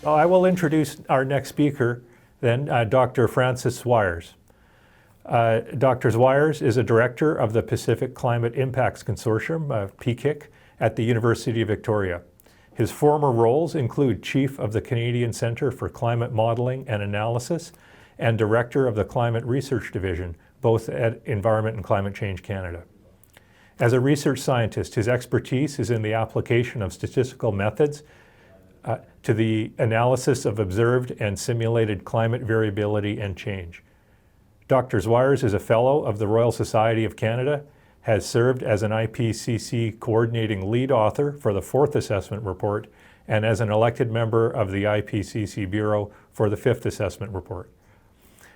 I will introduce our next speaker then, Dr. Francis Zwiers. Dr. Zwiers is a director of the Pacific Climate Impacts Consortium, PCIC, at the University of Victoria. His former roles include Chief of the Canadian Centre for Climate Modelling and Analysis and Director of the Climate Research Division, both at Environment and Climate Change Canada. As a research scientist, his expertise is in the application of statistical methods to the analysis of observed and simulated climate variability and change. Dr. Zwiers is a Fellow of the Royal Society of Canada, has served as an IPCC coordinating lead author for the 4th assessment report, and as an elected member of the IPCC Bureau for the 5th assessment report.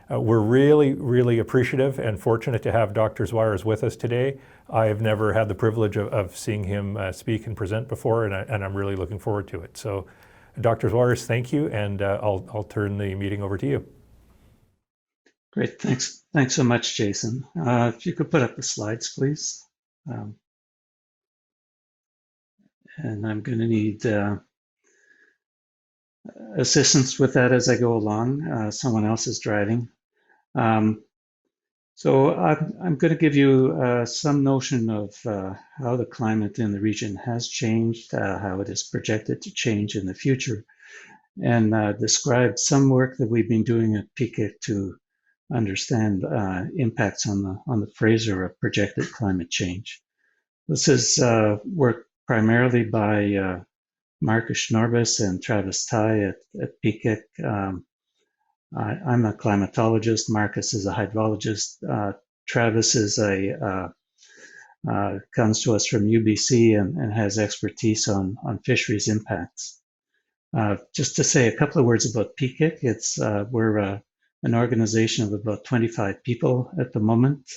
We're really appreciative and fortunate to have Dr. Zwiers with us today. I've never had the privilege of seeing him speak and present before, and I'm really looking forward to it. So, Dr. Zwiers, thank you, and I'll turn the meeting over to you. Great, thanks so much, Jason. If you could put up the slides, please. And I'm going to need assistance with that as I go along. Someone else is driving. So I'm going to give you some notion of how the climate in the region has changed, how it is projected to change in the future, and describe some work that we've been doing at PCIC to understand impacts on the Fraser of projected climate change. This is work primarily by Marcus Schnorbus and Travis Tai at PCIC. I'm a climatologist. Marcus is a hydrologist. Travis is comes to us from UBC and has expertise on fisheries impacts. Just to say a couple of words about PCIC, we're an organization of about 25 people at the moment.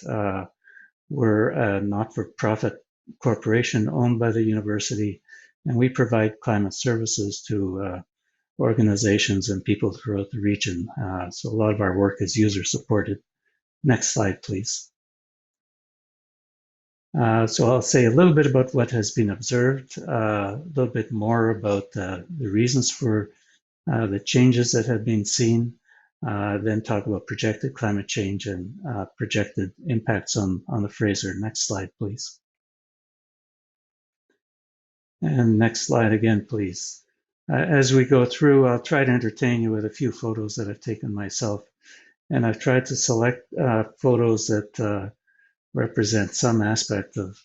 We're a not-for-profit corporation owned by the university, and we provide climate services to organizations and people throughout the region. So a lot of our work is user-supported. Next slide, please. So I'll say a little bit about what has been observed, a little bit more about the reasons for the changes that have been seen, then talk about projected climate change and projected impacts on the Fraser. Next slide, please. And next slide again, please. As we go through, I'll try to entertain you with a few photos that I've taken myself. And I've tried to select photos that represent some aspect of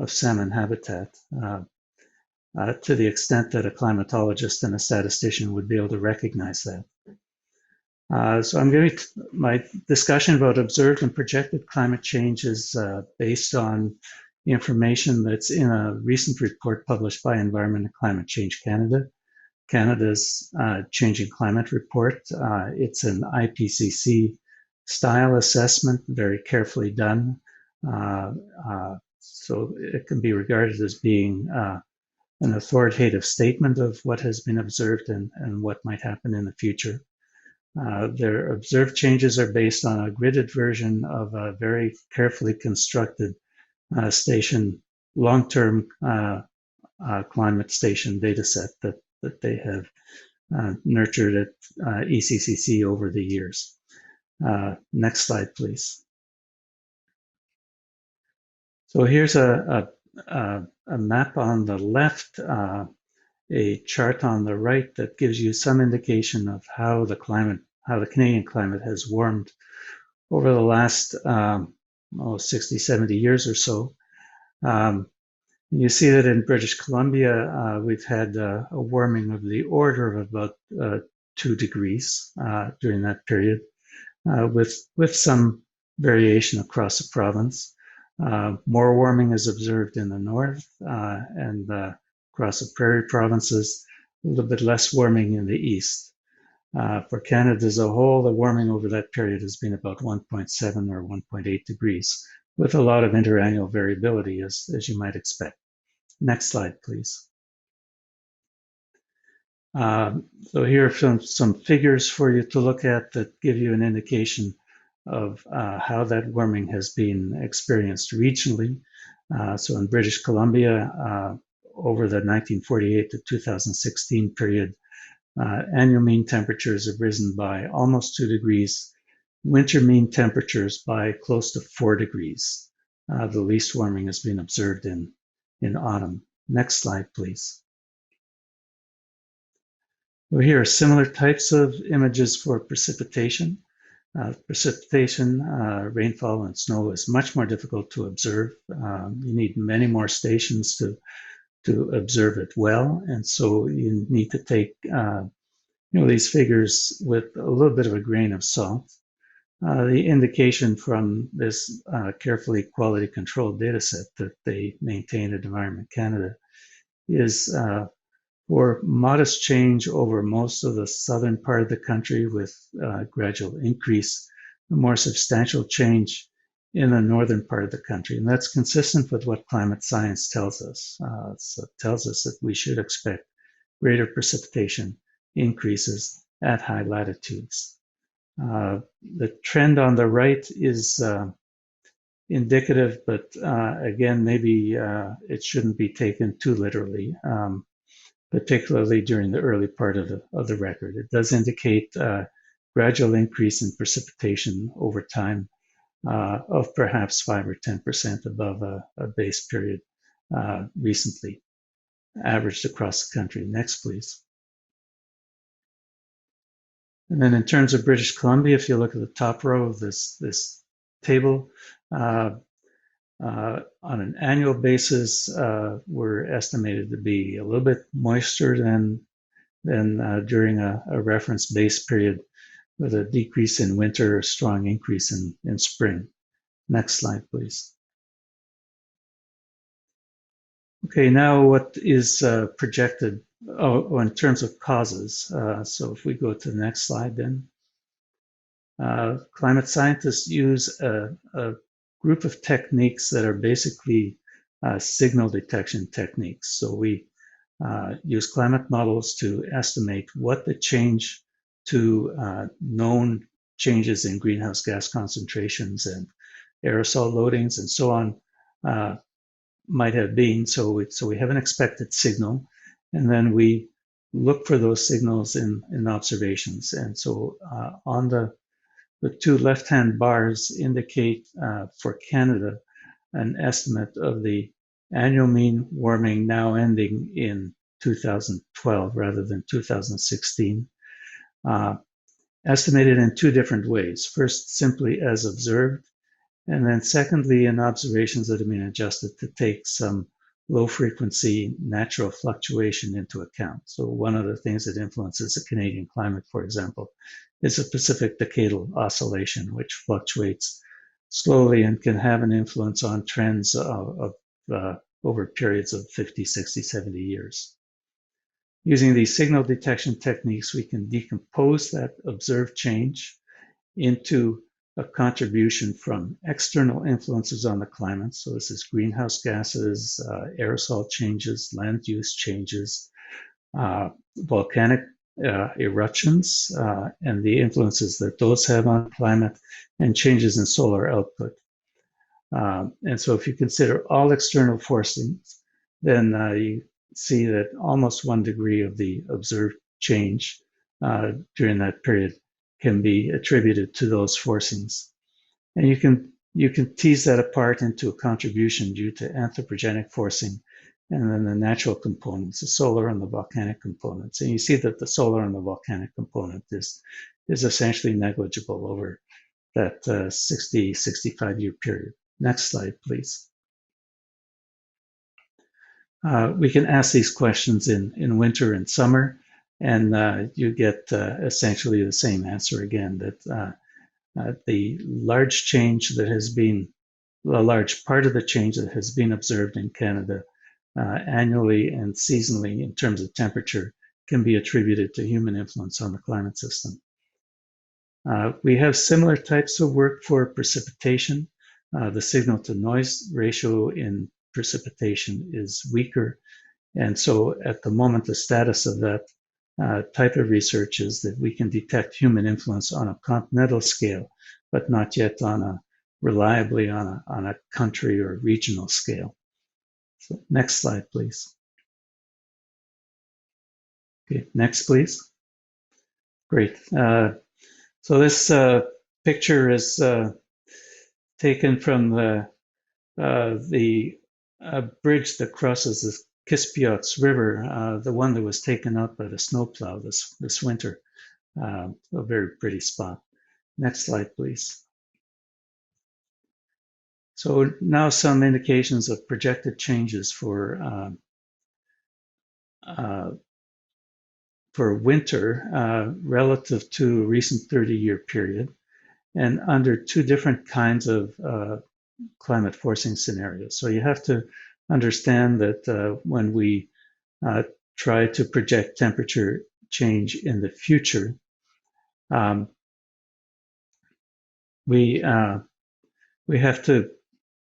salmon habitat to the extent that a climatologist and a statistician would be able to recognize that. So I'm going to, my discussion about observed and projected climate change is based on information that's in a recent report published by Environment and Climate Change Canada. Canada's Changing Climate Report. It's an IPCC style assessment, very carefully done. So it can be regarded as being an authoritative statement of what has been observed and what might happen in the future. Their observed changes are based on a gridded version of a very carefully constructed long-term climate station data set that they have nurtured at ECCC over the years. Next slide, please. So here's a map on the left, a chart on the right that gives you some indication of how the Canadian climate has warmed over the last 60, 70 years or so. You see that in British Columbia, we've had a warming of the order of about 2 degrees during that period, with some variation across the province. More warming is observed in the north and across the prairie provinces, a little bit less warming in the east. For Canada as a whole, the warming over that period has been about 1.7 or 1.8 degrees, with a lot of interannual variability, as you might expect. Next slide, please. So here are some figures for you to look at that give you an indication of how that warming has been experienced regionally. So in British Columbia, over the 1948 to 2016 period, Annual mean temperatures have risen by almost 2 degrees. Winter mean temperatures by close to 4 degrees. The least warming has been observed in autumn. Next slide, please. Well, here are similar types of images for precipitation. Precipitation, rainfall, and snow is much more difficult to observe. You need many more stations to observe it well, and so you need to take these figures with a little bit of a grain of salt. The indication from this carefully quality controlled data set that they maintain at Environment Canada is for modest change over most of the southern part of the country with gradual increase, a more substantial change in the northern part of the country. And that's consistent with what climate science tells us. So it tells us that we should expect greater precipitation increases at high latitudes. The trend on the right is indicative, but again, maybe it shouldn't be taken too literally. Particularly during the early part of the record. It does indicate gradual increase in precipitation over time of perhaps 5 or 10% above a base period recently averaged across the country. Next, please. And then in terms of British Columbia, if you look at the top row of this table, on an annual basis, we're estimated to be a little bit moister than during a reference base period, with a decrease in winter, a strong increase in spring. Next slide, please. Okay, now what is projected in terms of causes? So if we go to the next slide then. Climate scientists use a group of techniques that are basically signal detection techniques. So we use climate models to estimate what the change to known changes in greenhouse gas concentrations and aerosol loadings and so on might have been. So we have an expected signal, and then we look for those signals in observations. And so on the two left-hand bars indicate for Canada an estimate of the annual mean warming now ending in 2012 rather than 2016, estimated in two different ways. First, simply as observed, and then secondly, in observations that have been adjusted to take some low-frequency natural fluctuation into account. So one of the things that influences the Canadian climate, for example, is the Pacific Decadal Oscillation, which fluctuates slowly and can have an influence on trends of over periods of 50, 60, 70 years. Using these signal detection techniques, we can decompose that observed change into a contribution from external influences on the climate. So this is greenhouse gases, aerosol changes, land use changes, volcanic eruptions, and the influences that those have on climate, and changes in solar output. And so if you consider all external forcings, then you see that almost 1 degree of the observed change during that period can be attributed to those forcings. And you can tease that apart into a contribution due to anthropogenic forcing, and then the natural components, the solar and the volcanic components. And you see that the solar and the volcanic component is essentially negligible over that 60, 65-year period. Next slide, please. We can ask these questions in winter and summer, and you get essentially the same answer again, that the large change that has been, a large part of the change that has been observed in Canada annually and seasonally in terms of temperature can be attributed to human influence on the climate system. We have similar types of work for precipitation. The signal to noise ratio in precipitation is weaker. And so at the moment, the status of that type of research is that we can detect human influence on a continental scale, but not yet reliably on a country or regional scale. So next slide, please. Okay, next, please. Great. So this picture is taken from the bridge that crosses the Kispiots River, the one that was taken out by the snowplow this winter. A very pretty spot. Next slide, please. So now some indications of projected changes for winter relative to a recent 30-year period, and under two different kinds of climate forcing scenarios. So you have to understand that when we try to project temperature change in the future, we have to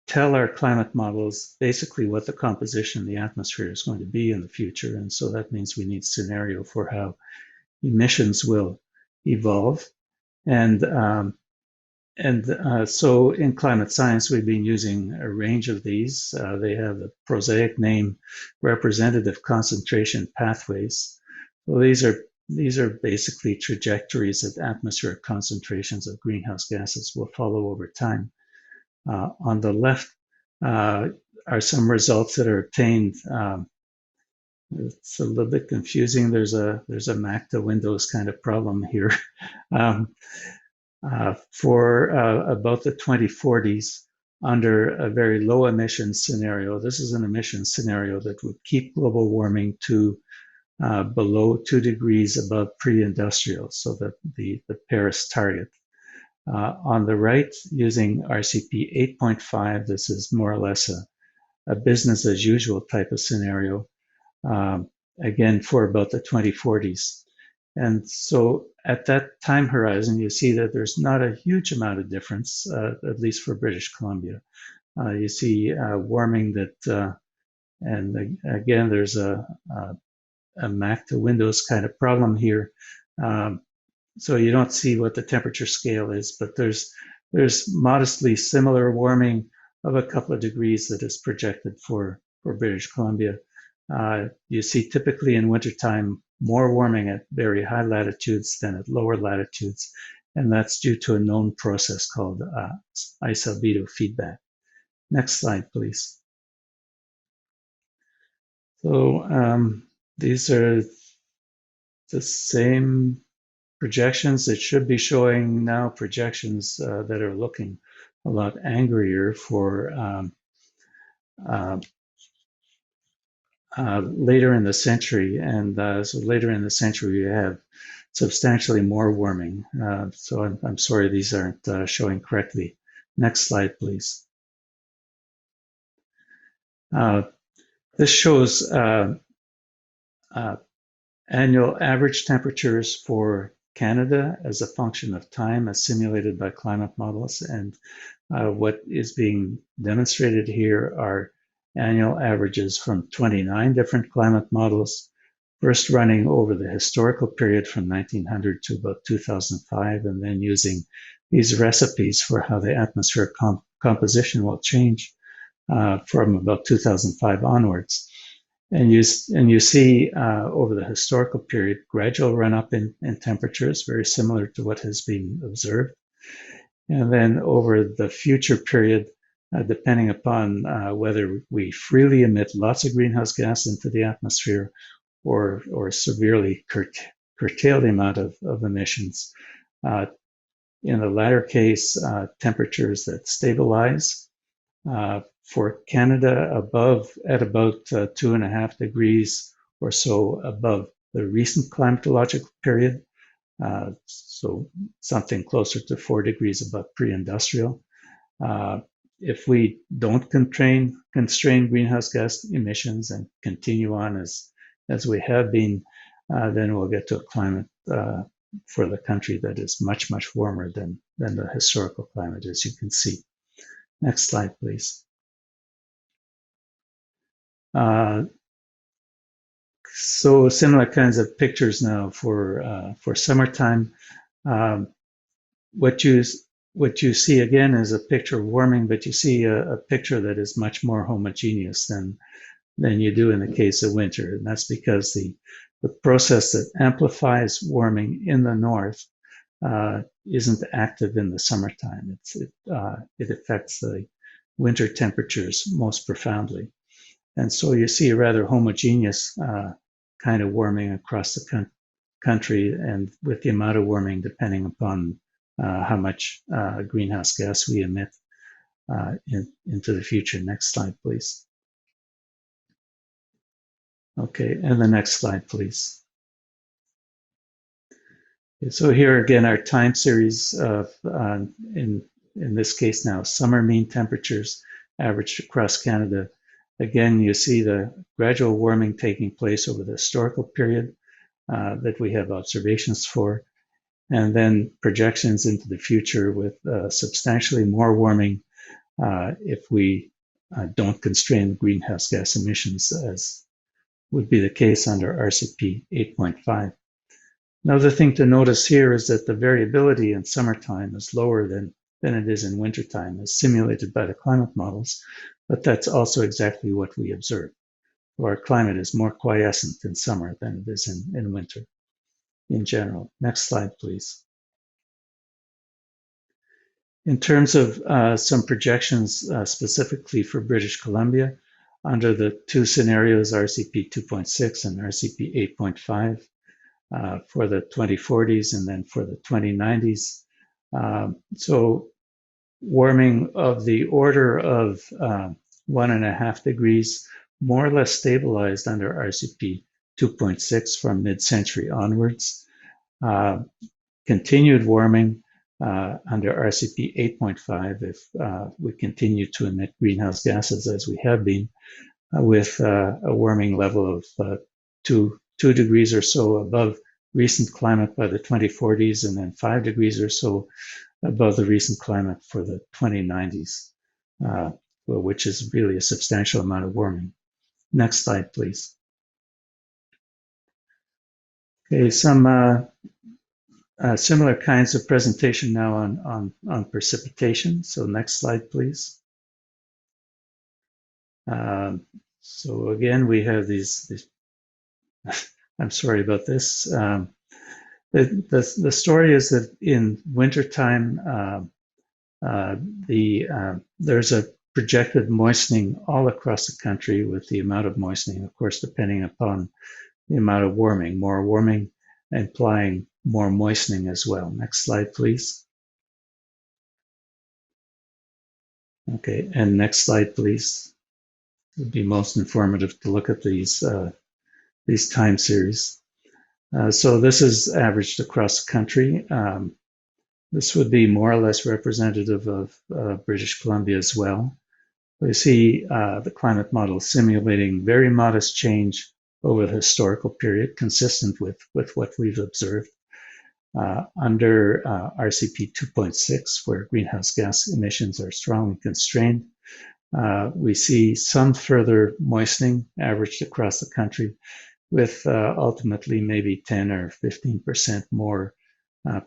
tell our climate models basically what the composition of the atmosphere is going to be in the future. And so that means we need scenario for how emissions will evolve. And so in climate science, we've been using a range of these. They have the prosaic name representative concentration pathways. So these are basically trajectories that atmospheric concentrations of greenhouse gases will follow over time. On the left are some results that are obtained. It's a little bit confusing. There's a Mac to Windows kind of problem here. For about the 2040s, under a very low emissions scenario. This is an emissions scenario that would keep global warming to below 2 degrees above pre-industrial, so that the Paris target. On the right, using RCP 8.5, this is more or less a business as usual type of scenario, again, for about the 2040s. And so at that time horizon, you see that there's not a huge amount of difference, at least for British Columbia. You see warming that, and again, there's a Mac to Windows kind of problem here. So you don't see what the temperature scale is, but there's modestly similar warming of a couple of degrees that is projected for British Columbia. You see typically in wintertime more warming at very high latitudes than at lower latitudes, and that's due to a known process called ice albedo feedback. Next slide, please. So these are the same projections that should be showing now projections that are looking a lot angrier for later in the century. And so later in the century, you have substantially more warming. So I'm sorry these aren't showing correctly. Next slide, please. This shows annual average temperatures for Canada as a function of time as simulated by climate models. And what is being demonstrated here are annual averages from 29 different climate models, first running over the historical period from 1900 to about 2005, and then using these recipes for how the atmospheric composition will change from about 2005 onwards. And you see over the historical period, gradual run up in temperatures, very similar to what has been observed. And then over the future period, depending upon whether we freely emit lots of greenhouse gas into the atmosphere or severely curtail the amount of emissions. In the latter case, temperatures that stabilize. For Canada, at about 2.5 degrees or so above the recent climatological period, so something closer to 4 degrees above pre-industrial. If we don't constrain greenhouse gas emissions and continue on as we have been, then we'll get to a climate for the country that is much, much warmer than the historical climate, as you can see. Next slide, please. So similar kinds of pictures now for summertime. What you see again is a picture of warming, but you see a picture that is much more homogeneous than you do in the case of winter, and that's because the process that amplifies warming in the north isn't active in the summertime. It affects the winter temperatures most profoundly. And so you see a rather homogeneous kind of warming across the country, and with the amount of warming depending upon how much greenhouse gas we emit into the future. Next slide, please. Okay, and the next slide, please. Okay, so here again, our time series of, in this case now, summer mean temperatures averaged across Canada. Again, you see the gradual warming taking place over the historical period that we have observations for, and then projections into the future with substantially more warming if we don't constrain greenhouse gas emissions, as would be the case under RCP 8.5. Another thing to notice here is that the variability in summertime is lower than it is in wintertime, as simulated by the climate models, but that's also exactly what we observe. So our climate is more quiescent in summer than it is in winter in general. Next slide, please. In terms of some projections specifically for British Columbia, under the two scenarios, RCP 2.6 and RCP 8.5, for the 2040s and then for the 2090s. So warming of the order of 1.5 degrees, more or less stabilized under RCP 2.6 from mid-century onwards. Continued warming under RCP 8.5 if we continue to emit greenhouse gases as we have been, with a warming level of 2 degrees or so above recent climate by the 2040s, and then 5 degrees or so above the recent climate for the 2090s, which is really a substantial amount of warming. Next slide, please. Okay, some similar kinds of presentation now on precipitation. So next slide, please. So again, we have these I'm sorry about this. The story is that in wintertime, there's a projected moistening all across the country, with the amount of moistening, of course, depending upon the amount of warming. More warming implying more moistening as well. Next slide, please. Okay, and next slide, please. It would be most informative to look at these time series. So this is averaged across the country. This would be more or less representative of British Columbia as well. We see the climate model simulating very modest change over the historical period, consistent with what we've observed. Under RCP 2.6, where greenhouse gas emissions are strongly constrained, we see some further moistening averaged across the country, with ultimately maybe 10 or 15% more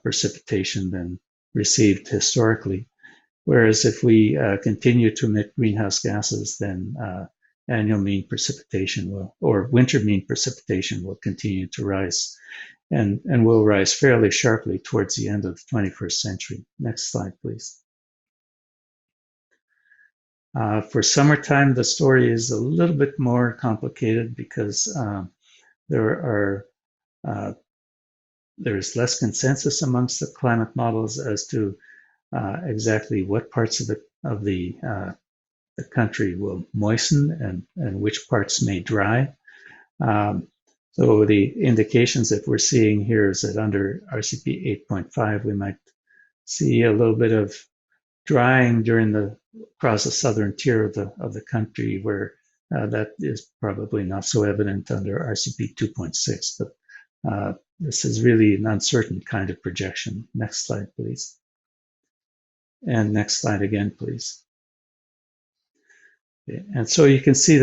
precipitation than received historically. Whereas if we continue to emit greenhouse gases, then annual mean precipitation or winter mean precipitation will continue to rise, and will rise fairly sharply towards the end of the 21st century. Next slide, please. For summertime, the story is a little bit more complicated because there is less consensus amongst the climate models as to exactly what parts of the country will moisten and which parts may dry. So the indications that we're seeing here is that under RCP 8.5, we might see a little bit of drying across the southern tier of the country, where that is probably not so evident under RCP 2.6, but this is really an uncertain kind of projection. Next slide, please. And next slide again, please. Okay. And so you can see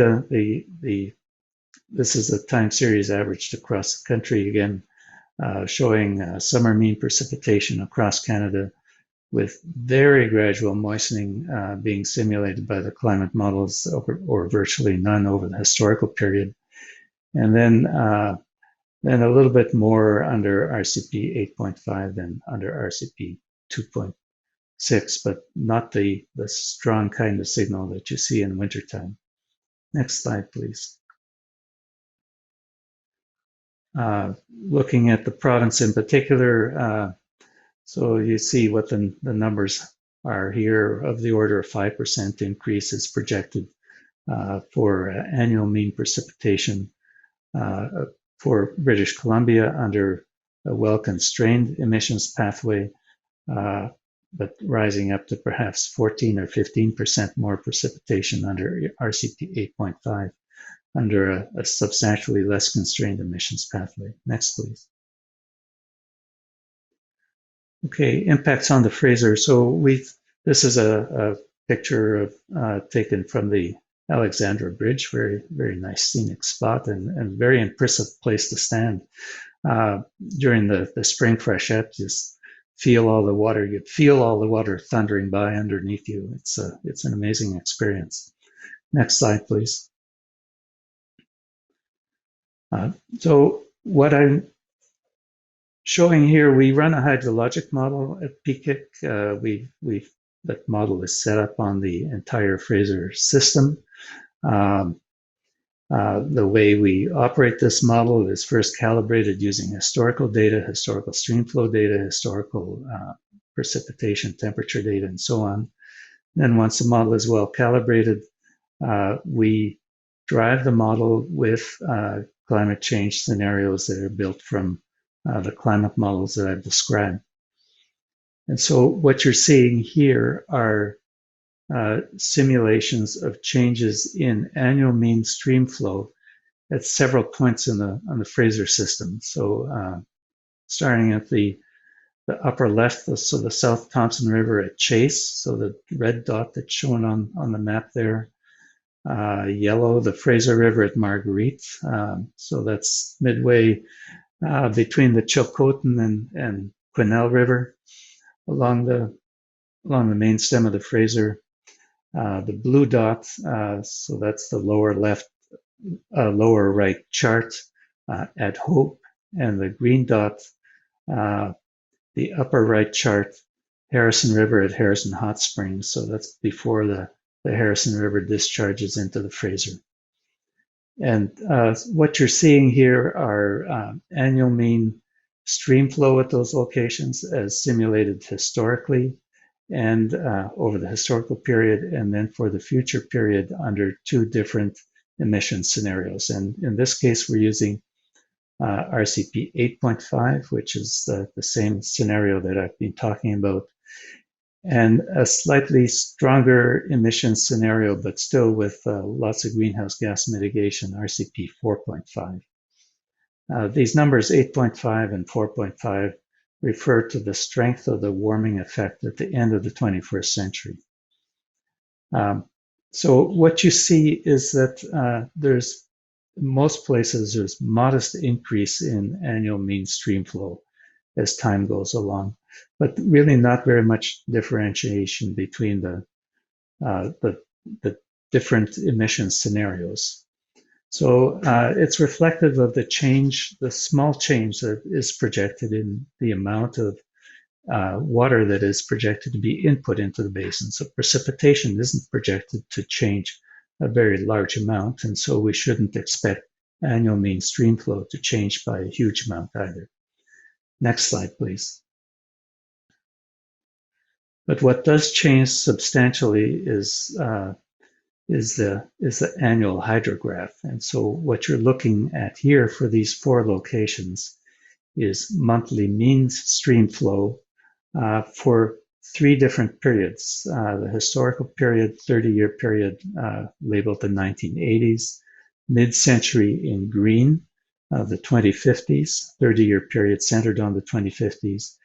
this is the time series averaged across the country, again, showing summer mean precipitation across Canada, with very gradual moistening being simulated by the climate models, or virtually none over the historical period. And then and a little bit more under RCP 8.5 than under RCP 2.6, but not the strong kind of signal that you see in wintertime. Next slide, please. Looking at the province in particular, so you see what the numbers are here. Of the order of 5% increase is projected for annual mean precipitation for British Columbia under a well-constrained emissions pathway, but rising up to perhaps 14 or 15% more precipitation under RCP 8.5 under a substantially less constrained emissions pathway. Next, please. Okay, impacts on the Fraser. So this is a picture of taken from the Alexandra Bridge, very nice scenic spot and very impressive place to stand during the spring freshet. Just feel all the water. You feel all the water thundering by underneath you. It's an amazing experience. Next slide, please. So what I'm showing here, we run a hydrologic model at PKIC. That model is set up on the entire Fraser system. The way we operate this model is first calibrated using historical data, historical streamflow data, historical precipitation, temperature data, and so on. Then once the model is well calibrated, we drive the model with climate change scenarios that are built from the climate models that I've described. And so what you're seeing here are simulations of changes in annual mean stream flow at several points on the Fraser system. So starting at the upper left, so the South Thompson River at Chase, so the red dot that's shown on the map there. Yellow, the Fraser River at Marguerite. So that's midway between the Chilcotin and Quesnel River along the main stem of the Fraser. The blue dot, so that's the lower left, lower right chart at Hope, and the green dot, the upper right chart, Harrison River at Harrison Hot Springs. So that's before the Harrison River discharges into the Fraser. And what you're seeing here are annual mean stream flow at those locations as simulated historically and over the historical period, and then for the future period under two different emission scenarios. And in this case, we're using RCP 8.5, which is the same scenario that I've been talking about, and a slightly stronger emission scenario, but still with lots of greenhouse gas mitigation, RCP 4.5. These numbers 8.5 and 4.5 refer to the strength of the warming effect at the end of the 21st century. So what you see is that there's, in most places, there's modest increase in annual mean stream flow as time goes along, but really not very much differentiation between the different emission scenarios. So it's reflective of the change, the small change that is projected in the amount of water that is projected to be input into the basin. So precipitation isn't projected to change a very large amount, and so we shouldn't expect annual mean stream flow to change by a huge amount either. Next slide, please. But what does change substantially is the annual hydrograph. And so what you're looking at here for these four locations is monthly mean stream flow for three different periods. The historical period, 30-year period labeled the 1980s, mid-century in green, the 2050s, 30-year period centered on the 2050s,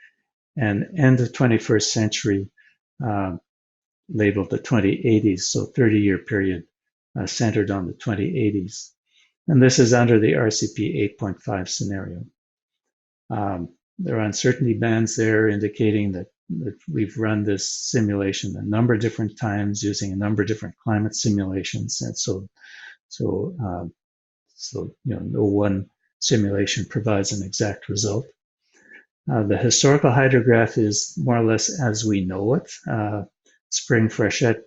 and end of 21st century labeled the 2080s, so 30-year period centered on the 2080s. And this is under the RCP 8.5 scenario. There are uncertainty bands there indicating that we've run this simulation a number of different times using a number of different climate simulations. And so no one simulation provides an exact result. The historical hydrograph is more or less as we know it. Spring freshet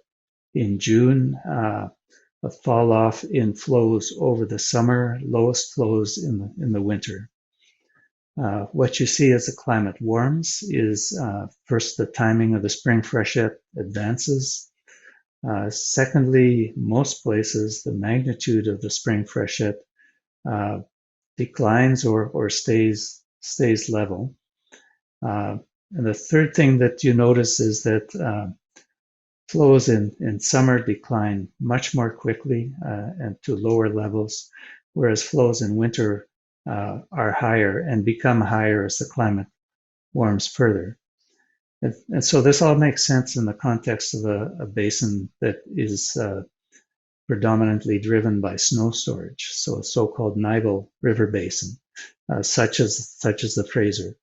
in June, a fall off in flows over the summer, lowest flows in the winter. What you see as the climate warms is first the timing of the spring freshet advances. Secondly, most places the magnitude of the spring freshet declines or stays level. And the third thing that you notice is that flows in summer decline much more quickly and to lower levels, whereas flows in winter are higher and become higher as the climate warms further. And so this all makes sense in the context of a basin that is predominantly driven by snow storage, so a so-called Nile River basin, such as the Fraser.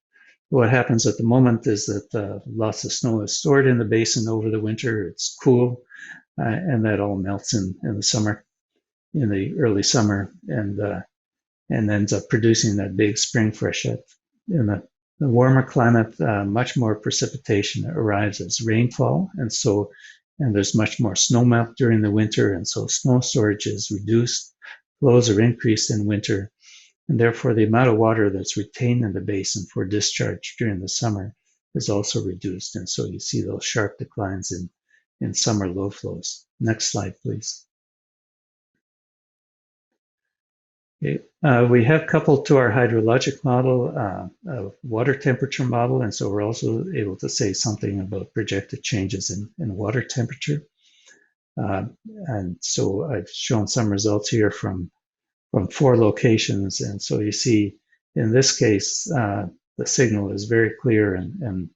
What happens at the moment is that lots of snow is stored in the basin over the winter. It's cool, and that all melts in the summer, in the early summer, and ends up producing that big spring freshet. In the warmer climate, much more precipitation arrives as rainfall, and there's much more snow melt during the winter, and so snow storage is reduced, flows are increased in winter, and therefore the amount of water that's retained in the basin for discharge during the summer is also reduced, and so you see those sharp declines in summer low flows. Next slide, please. Okay. We have coupled to our hydrologic model a water temperature model, and so we're also able to say something about projected changes in water temperature. And so I've shown some results here from 4 locations, and so you see in this case the signal is very clear and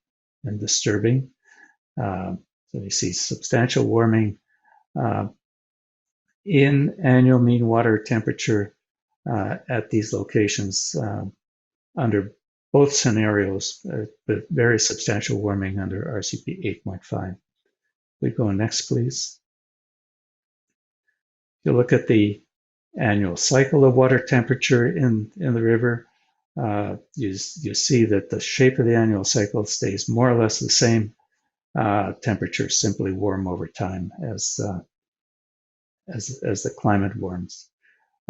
disturbing. So you see substantial warming in annual mean water temperature at these locations under both scenarios, but very substantial warming under RCP 8.5. We go next, please. If you look at the annual cycle of water temperature in the river, you see that the shape of the annual cycle stays more or less the same. Temperatures simply warm over time as the climate warms.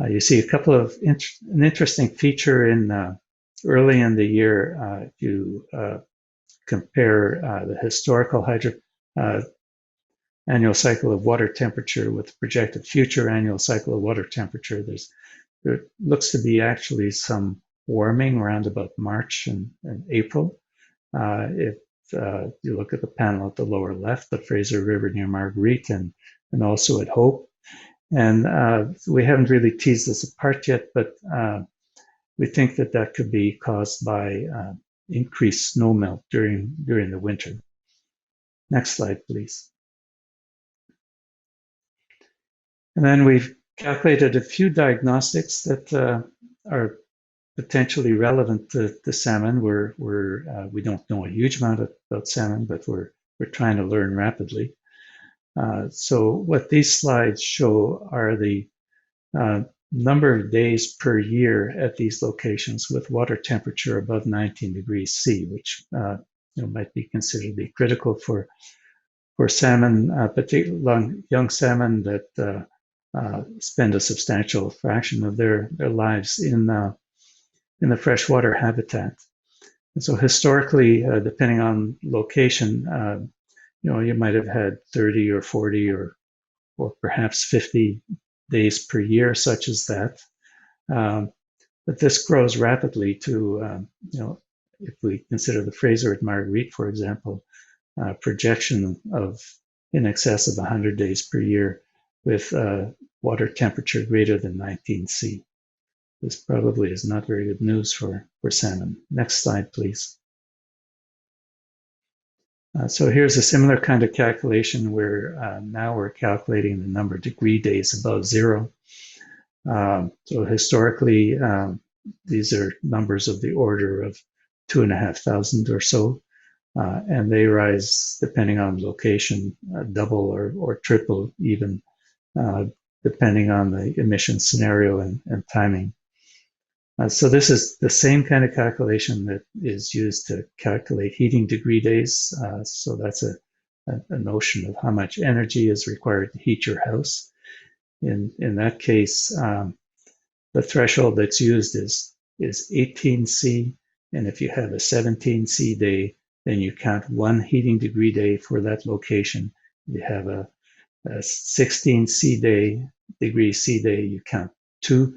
You see a couple of an interesting feature in early in the year. If you compare the historical annual cycle of water temperature with the projected future annual cycle of water temperature, there looks to be actually some warming around about March and April. If you look at the panel at the lower left, the Fraser River near Marguerite and also at Hope. And we haven't really teased this apart yet, but we think that could be caused by increased snow melt during the winter. Next slide, please. And then we've calculated a few diagnostics that are potentially relevant to salmon. We don't know a huge amount about salmon, but we're trying to learn rapidly. So what these slides show are the number of days per year at these locations with water temperature above 19 degrees C, which might be considered to be critical for salmon, particularly young salmon that spend a substantial fraction of their lives in the freshwater habitat. And so historically, depending on location, you might have had 30 or 40 or perhaps 50 days per year, such as that. But this grows rapidly to, if we consider the Fraser at Marguerite, for example, projection of in excess of 100 days per year with water temperature greater than 19 C. This probably is not very good news for salmon. Next slide, please. So here's a similar kind of calculation where now we're calculating the number of degree days above zero. So historically, these are numbers of the order of 2,500 or so, and they rise depending on location, double or triple even, depending on the emission scenario and timing. So this is the same kind of calculation that is used to calculate heating degree days. So that's a notion of how much energy is required to heat your house. In that case, the threshold that's used is 18C, and if you have a 17C day, then you count 1 heating degree day for that location. If you have a 16C degree C day, you count 2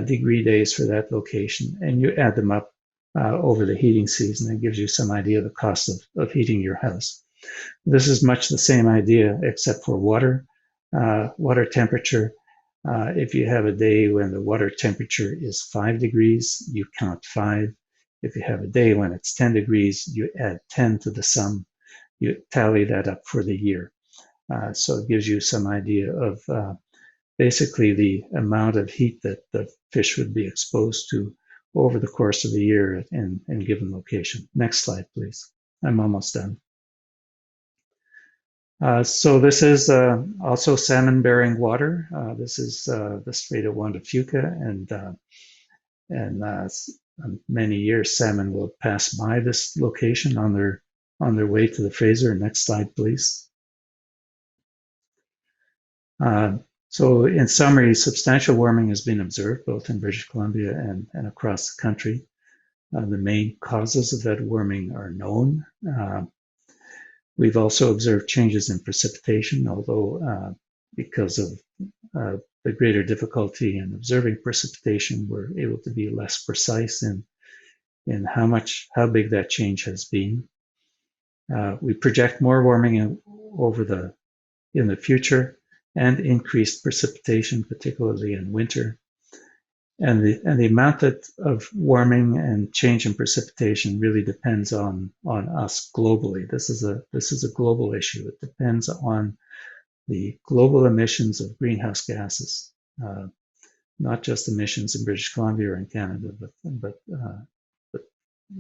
degree days for that location, and you add them up over the heating season. It gives you some idea of the cost of heating your house. This is much the same idea, except for water temperature. If you have a day when the water temperature is 5 degrees, you count 5. If you have a day when it's 10 degrees, you add 10 to the sum. You tally that up for the year. So it gives you some idea of basically the amount of heat that the fish would be exposed to over the course of the year in a given location. Next slide, please. I'm almost done. So this is also salmon-bearing water. This is the Strait of Juan de Fuca, and many years salmon will pass by this location on their way to the Fraser. Next slide, please. So in summary, substantial warming has been observed both in British Columbia and across the country. The main causes of that warming are known. We've also observed changes in precipitation, although because of the greater difficulty in observing precipitation, we're able to be less precise in how big that change has been. We project more warming in the future, and increased precipitation, particularly in winter. And the amount of warming and change in precipitation really depends on us globally. This is a global issue. It depends on the global emissions of greenhouse gases, not just emissions in British Columbia or in Canada, but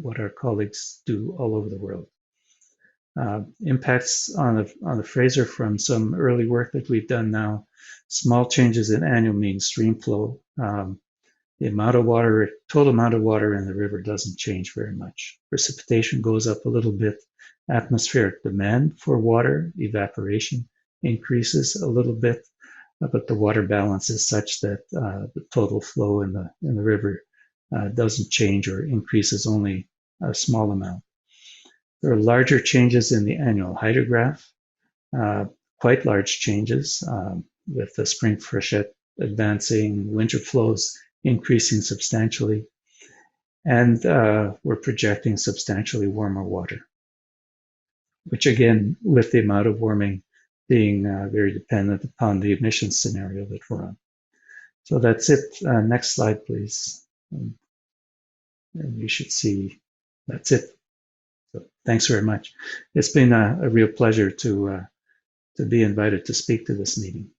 what our colleagues do all over the world. Impacts on the Fraser from some early work that we've done now. Small changes in annual mean stream flow. The total amount of water in the river doesn't change very much. Precipitation goes up a little bit. Atmospheric demand for water, evaporation, increases a little bit, but the water balance is such that the total flow in the river doesn't change or increases only a small amount. There are larger changes in the annual hydrograph, quite large changes with the spring freshet advancing, winter flows increasing substantially, and we're projecting substantially warmer water, which again, with the amount of warming being very dependent upon the emissions scenario that we're on. So that's it. Next slide, please. And you should see that's it. So thanks very much. It's been a real pleasure to be invited to speak to this meeting.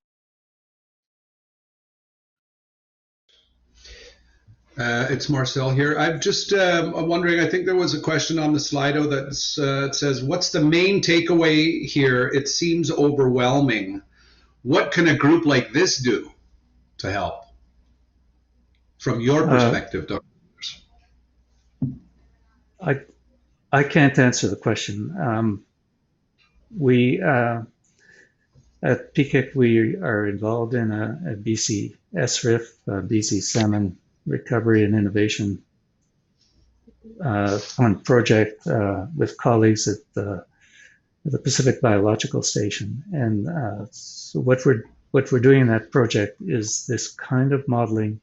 It's Marcel here. I'm just wondering, I think there was a question on the Slido that says, what's the main takeaway here? It seems overwhelming. What can a group like this do to help? From your perspective, Dr. I can't answer the question. We at PKIC, we are involved in a BC SRIF, BC Salmon Recovery and Innovation Fund project with colleagues at the Pacific Biological Station. And so what we're doing in that project is this kind of modeling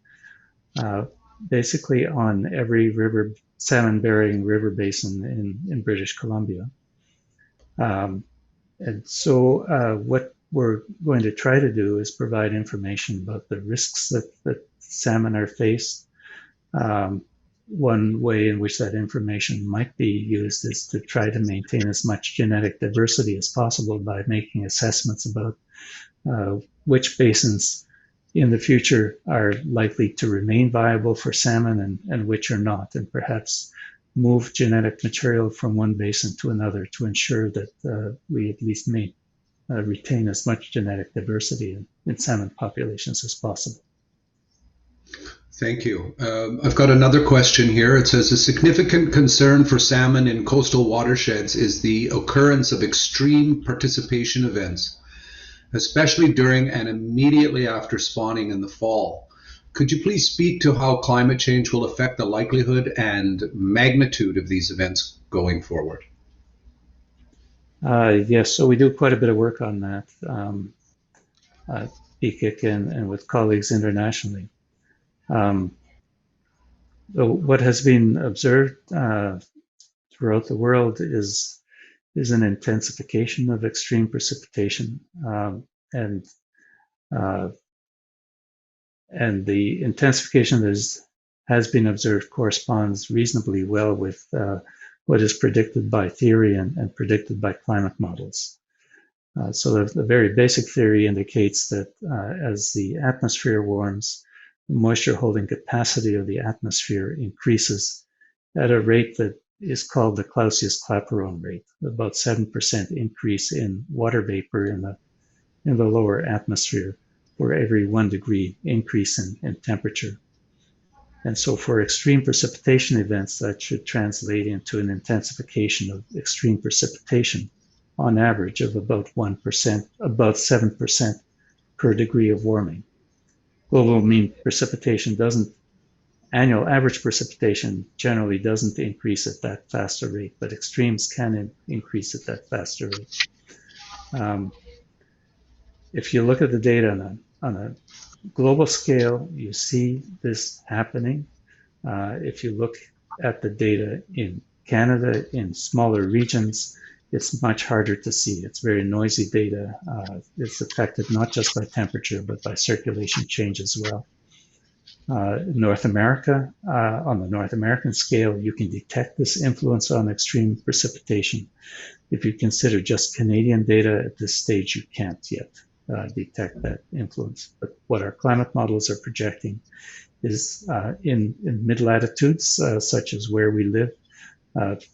basically on every salmon-bearing river basin in British Columbia. And so what we're going to try to do is provide information about the risks that salmon are faced. One way in which that information might be used is to try to maintain as much genetic diversity as possible by making assessments about which basins in the future are likely to remain viable for salmon and which are not, and perhaps move genetic material from one basin to another to ensure that we at least may retain as much genetic diversity in salmon populations as possible. Thank you. I've got another question here. It says a significant concern for salmon in coastal watersheds is the occurrence of extreme participation events, especially during and immediately after spawning in the fall. Could you please speak to how climate change will affect the likelihood and magnitude of these events going forward? Yes, so we do quite a bit of work on that, PKIC and with colleagues internationally. What has been observed throughout the world is an intensification of extreme precipitation, and the intensification that has been observed corresponds reasonably well with what is predicted by theory and predicted by climate models. So the very basic theory indicates that as the atmosphere warms, the moisture holding capacity of the atmosphere increases at a rate that is called the Clausius-Clapeyron rate, about 7% increase in water vapor in the lower atmosphere for every 1 degree increase in temperature. And so for extreme precipitation events, that should translate into an intensification of extreme precipitation on average of about 1%, about 7% per degree of warming. Global mean precipitation annual average precipitation generally doesn't increase at that faster rate, but extremes can increase at that faster rate. If you look at the data on a global scale, you see this happening. If you look at the data in Canada, in smaller regions, it's much harder to see. It's very noisy data. It's affected not just by temperature, but by circulation change as well. North America, on the North American scale, you can detect this influence on extreme precipitation. If you consider just Canadian data at this stage, you can't yet detect that influence. But what our climate models are projecting is in mid-latitudes, such as where we live,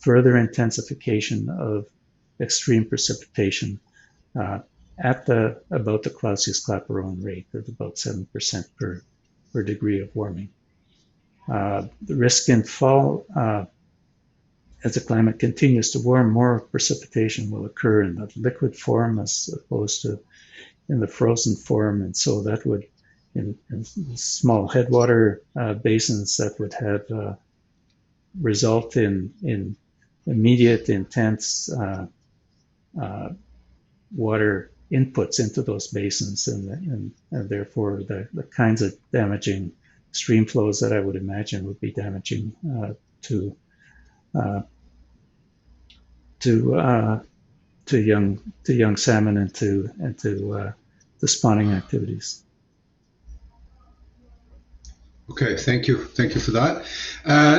further intensification of extreme precipitation at about the Clausius-Clapeyron rate of about 7% per degree of warming. The risk in fall, as the climate continues to warm, more precipitation will occur in the liquid form as opposed to in the frozen form, and so that would, in small headwater basins, that would have result in immediate, intense water inputs into those basins, and therefore the kinds of damaging stream flows that I would imagine would be damaging to young salmon and to the spawning activities. Okay, thank you. Thank you for that.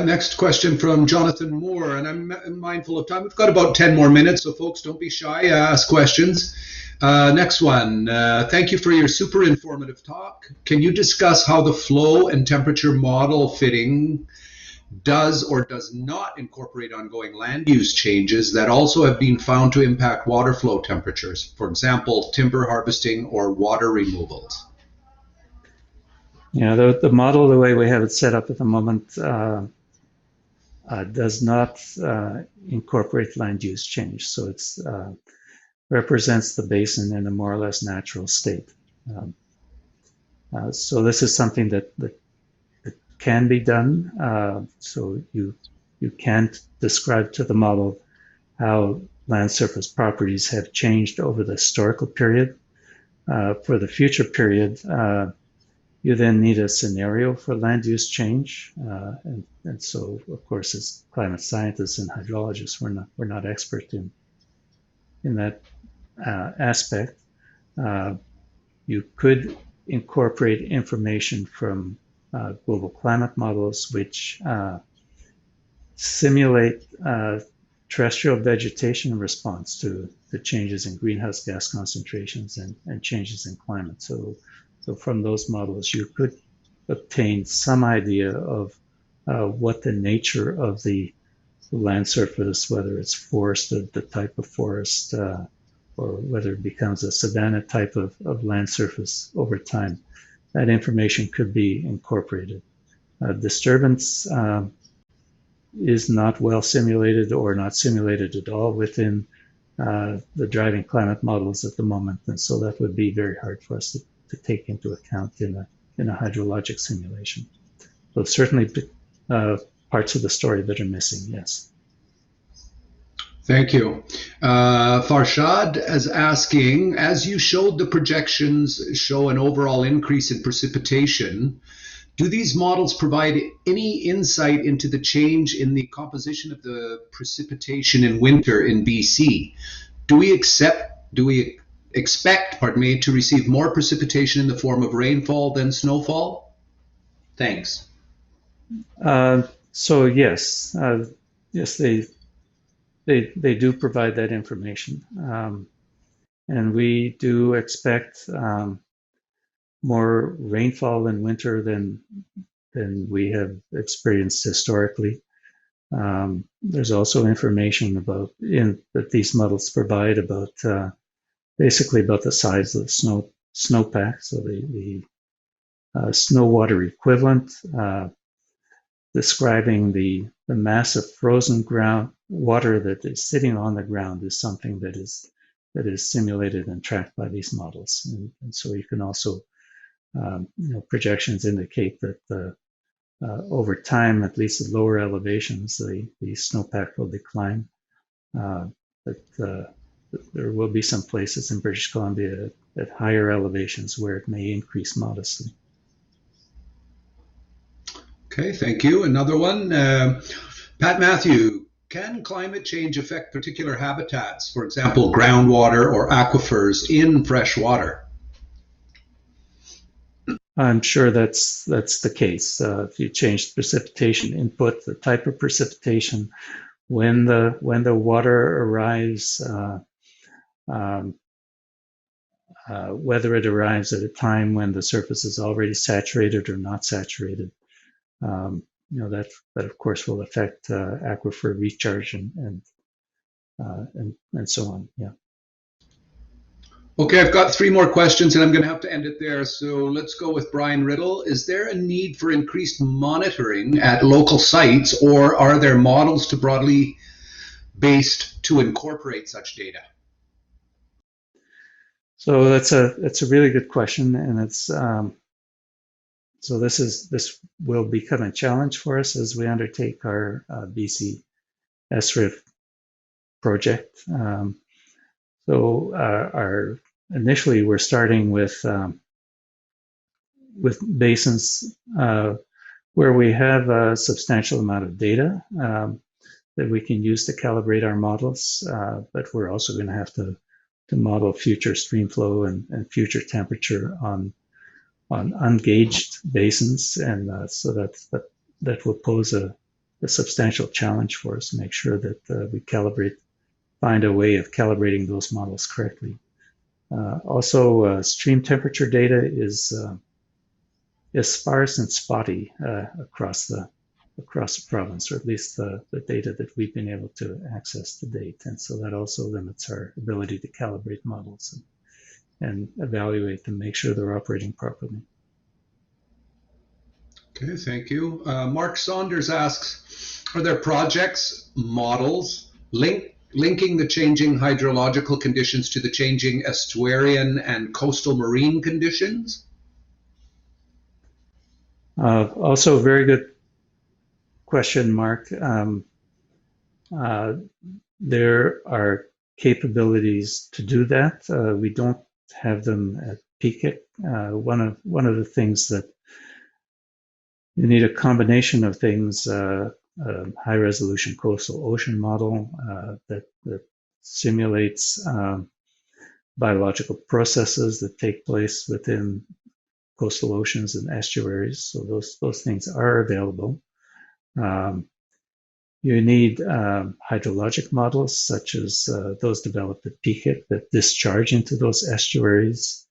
Next question from Jonathan Moore, and I'm mindful of time. We've got about 10 more minutes, so folks, don't be shy. Ask questions. Next one. Thank you for your super informative talk. Can you discuss how the flow and temperature model fitting does or does not incorporate ongoing land use changes that also have been found to impact water flow temperatures, for example, timber harvesting or water removals? Yeah, the model, the way we have it set up at the moment, does not incorporate land use change. So it represents the basin in a more or less natural state. So this is something that can be done. So you can't describe to the model how land surface properties have changed over the historical period. For the future period, you then need a scenario for land use change, and so of course, as climate scientists and hydrologists, we're not expert in that aspect. You could incorporate information from global climate models, which simulate terrestrial vegetation response to the changes in greenhouse gas concentrations and changes in climate. So from those models, you could obtain some idea of what the nature of the land surface, whether it's forested, the type of forest, or whether it becomes a savanna type of land surface over time. That information could be incorporated. Disturbance is not well simulated or not simulated at all within the driving climate models at the moment, and so that would be very hard for us to take into account in a hydrologic simulation. So certainly parts of the story that are missing, yes. Thank you. Farshad is asking, as you showed the projections show an overall increase in precipitation, do these models provide any insight into the change in the composition of the precipitation in winter in BC? Do we expect, to receive more precipitation in the form of rainfall than snowfall? Thanks. So yes, yes, they do provide that information, and we do expect more rainfall in winter than we have experienced historically. There's also information that these models provide about basically about the size of the snowpack, so the snow water equivalent, describing the mass of frozen ground water that is sitting on the ground is something that is simulated and tracked by these models, and so you can also projections indicate that over time, at least at lower elevations, the snowpack will decline. But there will be some places in British Columbia at higher elevations where it may increase modestly. Okay, thank you. Another one. Pat Matthew, can climate change affect particular habitats, for example, groundwater or aquifers in fresh water? I'm sure that's the case. If you change the precipitation input, the type of precipitation, when the water arrives, whether it arrives at a time when the surface is already saturated or not saturated, that of course will affect aquifer recharge and so on. Yeah. Okay, I've got 3 more questions and I'm going to have to end it there. So let's go with Brian Riddle. Is there a need for increased monitoring at local sites, or are there models to broadly based to incorporate such data? So that's a really good question, and it's so this will become a challenge for us as we undertake our BC SRIF project. So initially we're starting with basins where we have a substantial amount of data that we can use to calibrate our models, but we're also going to have to model future stream flow and future temperature on ungauged basins, and so that will pose a substantial challenge for us to make sure that we find a way of calibrating those models correctly. Also, stream temperature data is sparse and spotty across the province, or at least the data that we've been able to access to date, and so that also limits our ability to calibrate models and evaluate them, make sure they're operating properly. Okay, thank you. Mark Saunders asks, are there projects, models, linking the changing hydrological conditions to the changing estuarian and coastal marine conditions? Also, a very good question, Mark. There are capabilities to do that. We don't have them at PKIC. One of the things that you need a combination of things, high resolution coastal ocean model that simulates biological processes that take place within coastal oceans and estuaries. So those things are available. You need hydrologic models such as those developed at PKIC that discharge into those estuaries.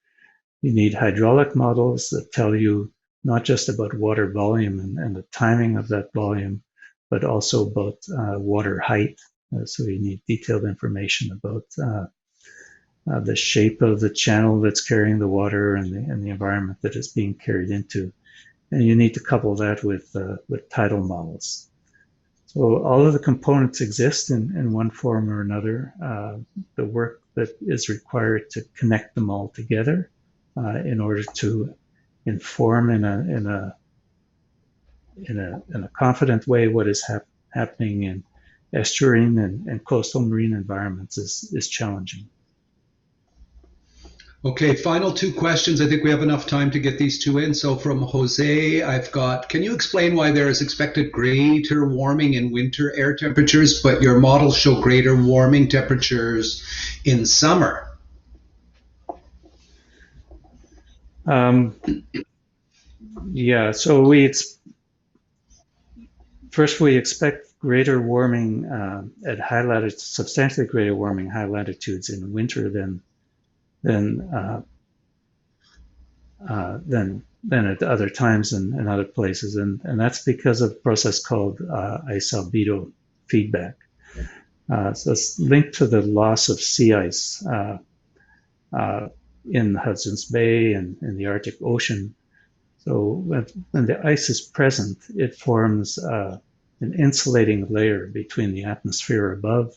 You need hydraulic models that tell you not just about water volume and the timing of that volume, but also about water height. So you need detailed information about the shape of the channel that's carrying the water and the environment that it's being carried into. and you need to couple that with tidal models. So all of the components exist in one form or another. The work that is required to connect them all together in order to inform in a confident way what is happening in estuarine and coastal marine environments is challenging. Okay, final two questions. I think we have enough time to get these two in. So from Jose, I've got, can you explain why there is expected greater warming in winter air temperatures, but your models show greater warming temperatures in summer? Yeah, so first we expect greater warming at high latitudes, substantially greater warming high latitudes in winter than at other times and other places, and that's because of a process called ice albedo feedback. So it's linked to the loss of sea ice in Hudson's Bay and in the Arctic Ocean. So when the ice is present, it forms an insulating layer between the atmosphere above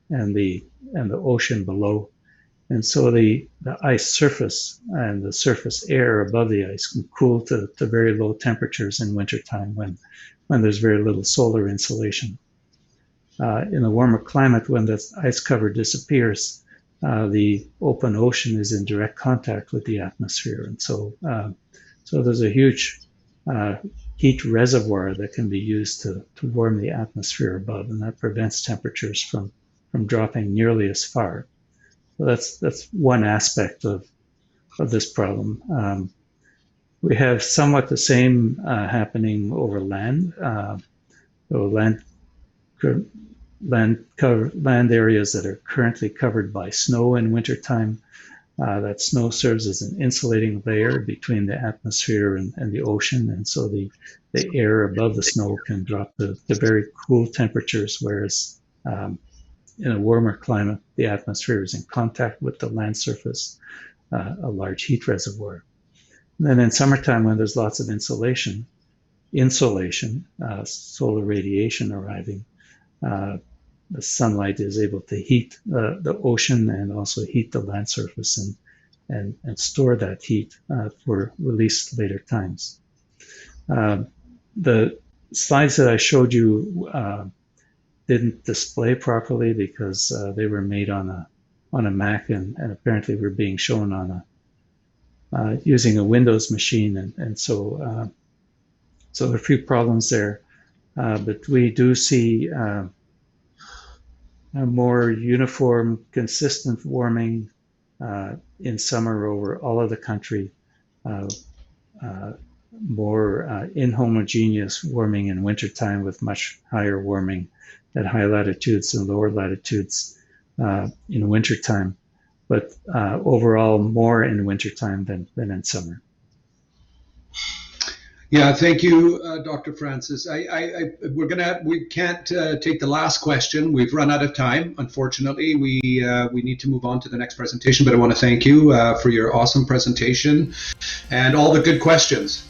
and the ocean below. And so the ice surface and the surface air above the ice can cool to very low temperatures in wintertime when there's very little solar insulation. In a warmer climate, when the ice cover disappears, the open ocean is in direct contact with the atmosphere. And so there's a huge heat reservoir that can be used to warm the atmosphere above, and that prevents temperatures from dropping nearly as far. So that's one aspect of this problem. We have somewhat the same happening over land. So land areas that are currently covered by snow in wintertime. That snow serves as an insulating layer between the atmosphere and the ocean, and so the air above the snow can drop to very cool temperatures, whereas in a warmer climate, the atmosphere is in contact with the land surface, a large heat reservoir. And then in summertime, when there's lots of insolation, solar radiation arriving, the sunlight is able to heat the ocean and also heat the land surface and store that heat for release later times. The slides that I showed you didn't display properly because they were made on a Mac and apparently were being shown on using a Windows machine, and so there are a few problems there, but we do see a more uniform, consistent warming in summer over all of the country, more inhomogeneous warming in wintertime with much higher warming at high latitudes and lower latitudes in wintertime, but overall more in wintertime than in summer. Yeah, thank you, Dr. Francis. We can't take the last question. We've run out of time. Unfortunately, we need to move on to the next presentation. But I want to thank you for your awesome presentation and all the good questions.